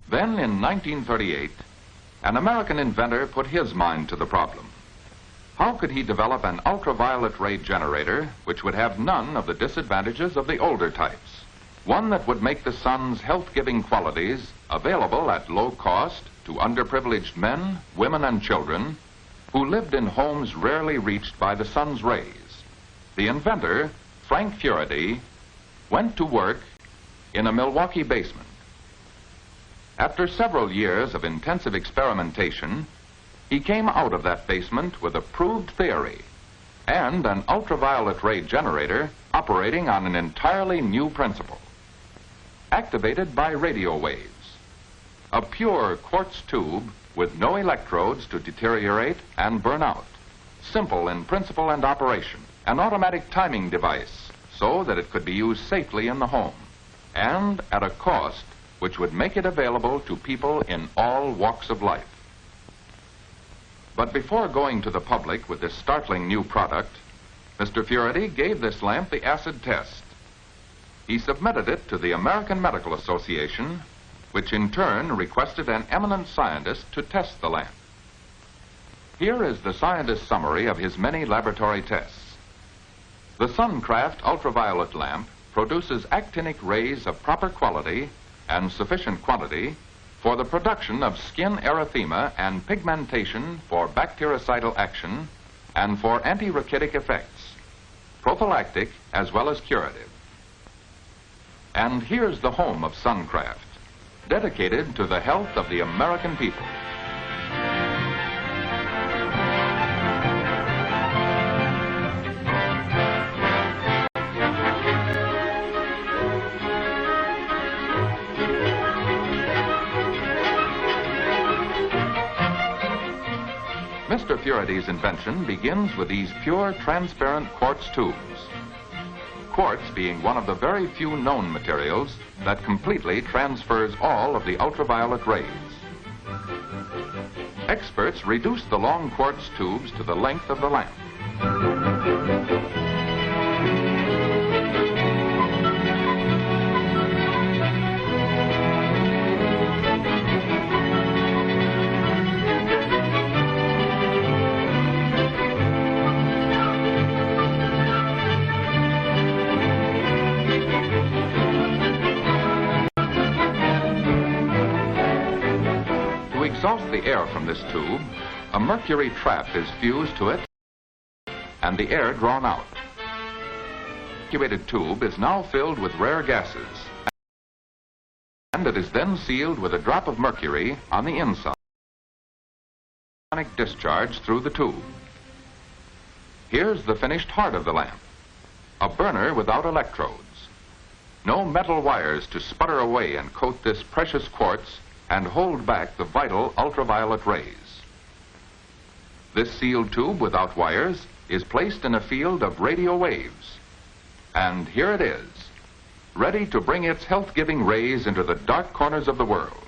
Then in 1938, an American inventor put his mind to the problem. How could he develop an ultraviolet ray generator which would have none of the disadvantages of the older types? One that would make the sun's health-giving qualities available at low cost to underprivileged men, women, and children who lived in homes rarely reached by the sun's rays. The inventor, Frank Furedy, went to work in a Milwaukee basement. After several years of intensive experimentation, he came out of that basement with a proved theory and an ultraviolet ray generator operating on an entirely new principle. Activated by radio waves, a pure quartz tube with no electrodes to deteriorate and burn out, simple in principle and operation, an automatic timing device so that it could be used safely in the home, and at a cost which would make it available to people in all walks of life. But before going to the public with this startling new product, Mr. Furedy gave this lamp the acid test. He submitted it to the American Medical Association, which in turn requested an eminent scientist to test the lamp. Here is the scientist's summary of his many laboratory tests. The Suncraft ultraviolet lamp produces actinic rays of proper quality and sufficient quantity for the production of skin erythema and pigmentation for bactericidal action and for anti-rachitic effects, prophylactic as well as curative. And here's the home of Suncraft, dedicated to the health of the American people. Mr. Furedy's invention begins with these pure, transparent quartz tubes. Quartz being one of the very few known materials that completely transfers all of the ultraviolet rays. Experts reduce the long quartz tubes to the length of the lamp. Exhaust the air from this tube, a mercury trap is fused to it and the air drawn out. The evacuated tube is now filled with rare gases and it is then sealed with a drop of mercury on the inside. Ionic discharge through the tube. Here's the finished heart of the lamp, a burner without electrodes. No metal wires to sputter away and coat this precious quartz and hold back the vital ultraviolet rays. This sealed tube without wires is placed in a field of radio waves. And here it is, ready to bring its health-giving rays into the dark corners of the world.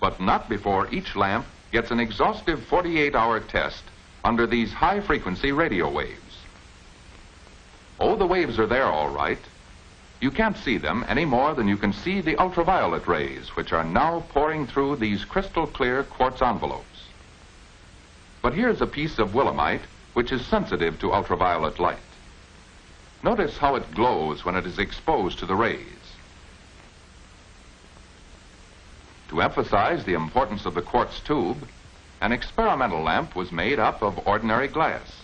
But not before each lamp gets an exhaustive 48-hour test under these high-frequency radio waves. Oh, the waves are there all right. You can't see them any more than you can see the ultraviolet rays, which are now pouring through these crystal-clear quartz envelopes. But here's a piece of willemite which is sensitive to ultraviolet light. Notice how it glows when it is exposed to the rays. To emphasize the importance of the quartz tube, an experimental lamp was made up of ordinary glass.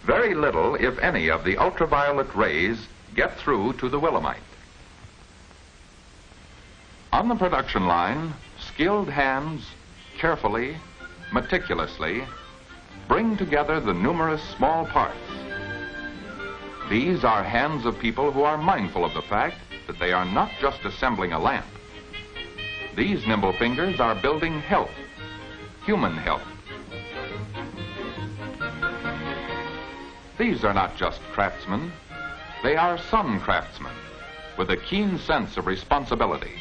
Very little, if any, of the ultraviolet rays get through to the willemite. On the production line, skilled hands carefully, meticulously bring together the numerous small parts. These are hands of people who are mindful of the fact that they are not just assembling a lamp. These nimble fingers are building health, human health. These are not just craftsmen. They are sun craftsmen with a keen sense of responsibility.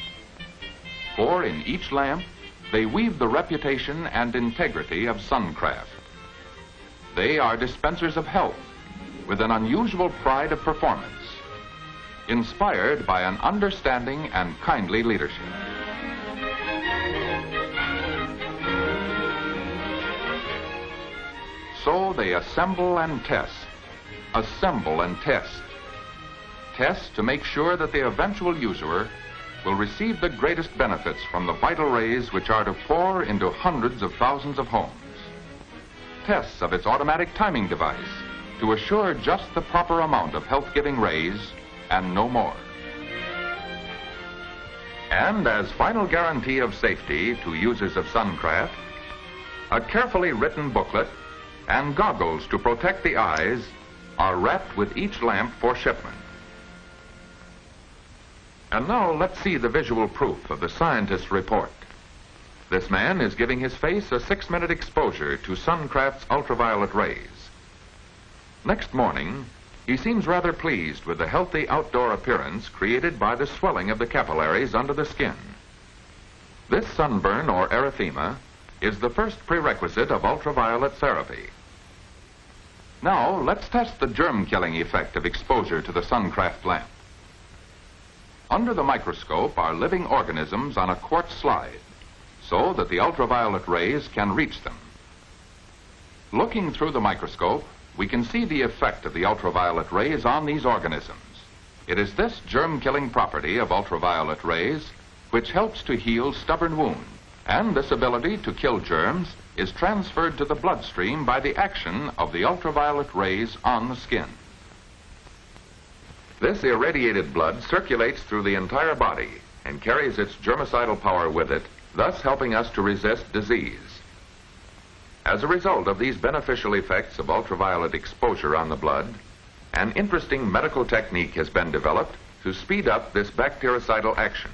For in each lamp, they weave the reputation and integrity of suncraft. They are dispensers of health with an unusual pride of performance, inspired by an understanding and kindly leadership. So they assemble and test. Assemble and test. Test to make sure that the eventual user will receive the greatest benefits from the vital rays which are to pour into hundreds of thousands of homes. Tests of its automatic timing device to assure just the proper amount of health-giving rays and no more. And as final guarantee of safety to users of Suncraft, a carefully written booklet and goggles to protect the eyes are wrapped with each lamp for shipment. And now let's see the visual proof of the scientist's report. This man is giving his face a 6-minute exposure to Suncraft's ultraviolet rays. Next morning, he seems rather pleased with the healthy outdoor appearance created by the swelling of the capillaries under the skin. This sunburn or erythema is the first prerequisite of ultraviolet therapy. Now, let's test the germ-killing effect of exposure to the Suncraft lamp. Under the microscope are living organisms on a quartz slide, so that the ultraviolet rays can reach them. Looking through the microscope, we can see the effect of the ultraviolet rays on these organisms. It is this germ-killing property of ultraviolet rays which helps to heal stubborn wounds, and this ability to kill germs is transferred to the bloodstream by the action of the ultraviolet rays on the skin. This irradiated blood circulates through the entire body and carries its germicidal power with it, thus helping us to resist disease. As a result of these beneficial effects of ultraviolet exposure on the blood, an interesting medical technique has been developed to speed up this bactericidal action.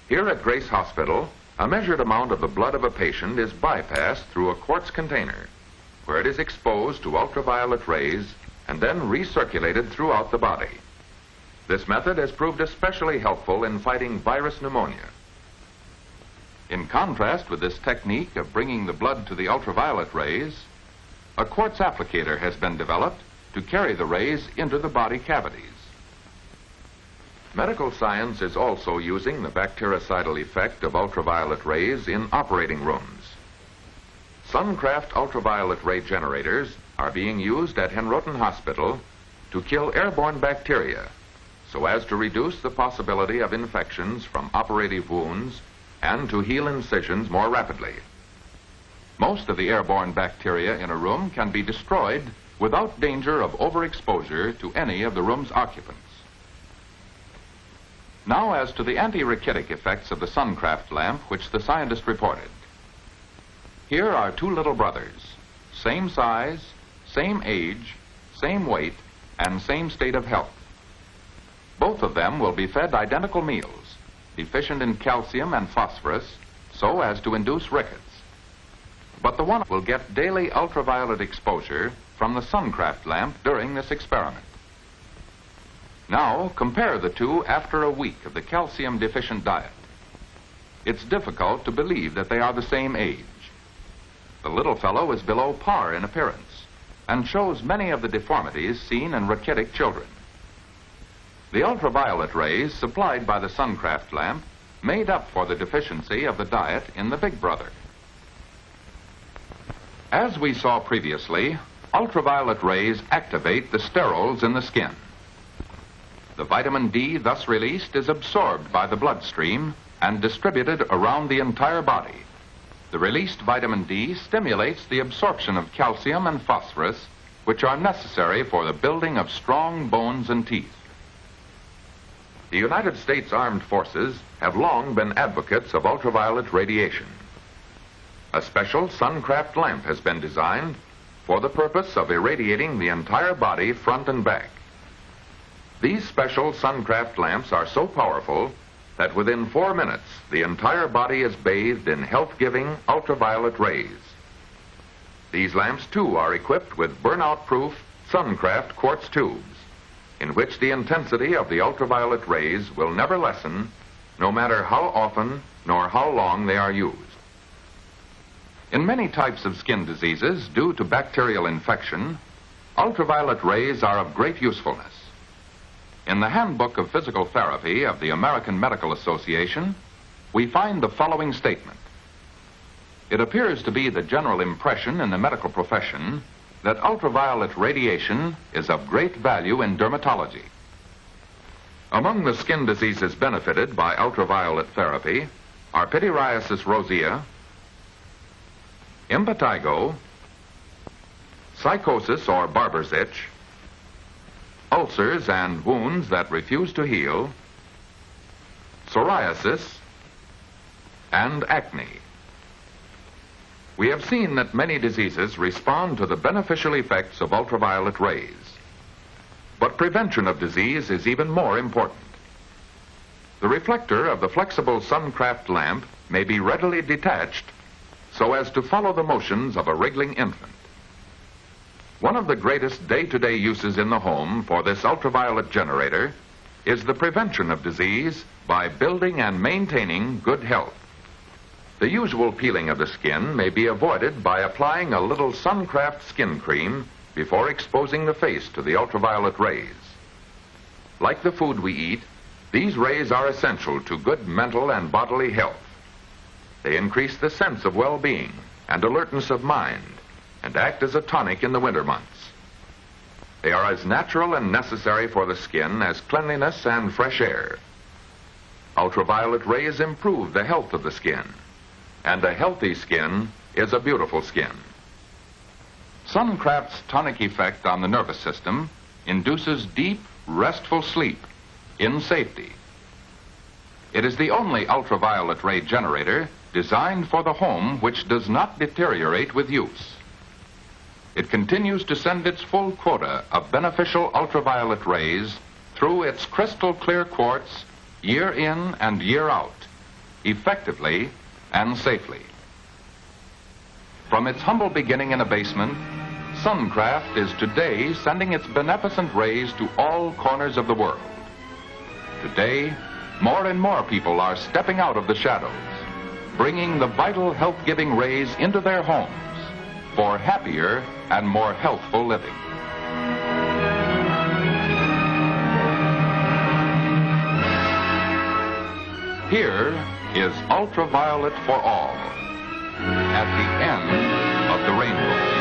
Here at Grace Hospital, a measured amount of the blood of a patient is bypassed through a quartz container, where it is exposed to ultraviolet rays and then recirculated throughout the body. This method has proved especially helpful in fighting virus pneumonia. In contrast with this technique of bringing the blood to the ultraviolet rays, a quartz applicator has been developed to carry the rays into the body cavities. Medical science is also using the bactericidal effect of ultraviolet rays in operating rooms. Suncraft ultraviolet ray generators are being used at Henrotin Hospital to kill airborne bacteria, so as to reduce the possibility of infections from operative wounds and to heal incisions more rapidly. Most of the airborne bacteria in a room can be destroyed without danger of overexposure to any of the room's occupants. Now as to the anti-rachitic effects of the Suncraft lamp which the scientist reported. Here are two little brothers, same size, same age, same weight, and same state of health. Both of them will be fed identical meals, deficient in calcium and phosphorus, so as to induce rickets. But the one will get daily ultraviolet exposure from the Suncraft lamp during this experiment. Now, compare the two after a week of the calcium-deficient diet. It's difficult to believe that they are the same age. The little fellow is below par in appearance and shows many of the deformities seen in rachitic children. The ultraviolet rays supplied by the Suncraft lamp made up for the deficiency of the diet in the big brother. As we saw previously, ultraviolet rays activate the sterols in the skin. The vitamin D thus released is absorbed by the bloodstream and distributed around the entire body. The released vitamin D stimulates the absorption of calcium and phosphorus, which are necessary for the building of strong bones and teeth. The United States Armed Forces have long been advocates of ultraviolet radiation. A special Suncraft lamp has been designed for the purpose of irradiating the entire body front and back. These special Suncraft lamps are so powerful that within 4 minutes the entire body is bathed in health-giving ultraviolet rays. These lamps too are equipped with burnout-proof Suncraft quartz tubes, in which the intensity of the ultraviolet rays will never lessen, no matter how often nor how long they are used. In many types of skin diseases due to bacterial infection, ultraviolet rays are of great usefulness. In the Handbook of Physical Therapy of the American Medical Association, we find the following statement. It appears to be the general impression in the medical profession that ultraviolet radiation is of great value in dermatology. Among the skin diseases benefited by ultraviolet therapy are pityriasis rosea, impetigo, psychosis or barber's itch, ulcers and wounds that refuse to heal, psoriasis, and acne. We have seen that many diseases respond to the beneficial effects of ultraviolet rays. But prevention of disease is even more important. The reflector of the flexible Suncraft lamp may be readily detached so as to follow the motions of a wriggling infant. One of the greatest day-to-day uses in the home for this ultraviolet generator is the prevention of disease by building and maintaining good health. The usual peeling of the skin may be avoided by applying a little Suncraft skin cream before exposing the face to the ultraviolet rays. Like the food we eat, these rays are essential to good mental and bodily health. They increase the sense of well-being and alertness of mind and act as a tonic in the winter months. They are as natural and necessary for the skin as cleanliness and fresh air. Ultraviolet rays improve the health of the skin, and a healthy skin is a beautiful skin. Suncraft's tonic effect on the nervous system induces deep, restful sleep in safety. It is the only ultraviolet ray generator designed for the home which does not deteriorate with use. It continues to send its full quota of beneficial ultraviolet rays through its crystal clear quartz year in and year out, effectively and safely. From its humble beginning in a basement, Suncraft is today sending its beneficent rays to all corners of the world. Today, more and more people are stepping out of the shadows, bringing the vital health-giving rays into their homes for happier and more healthful living. Here is ultraviolet for all at the end of the rainbow.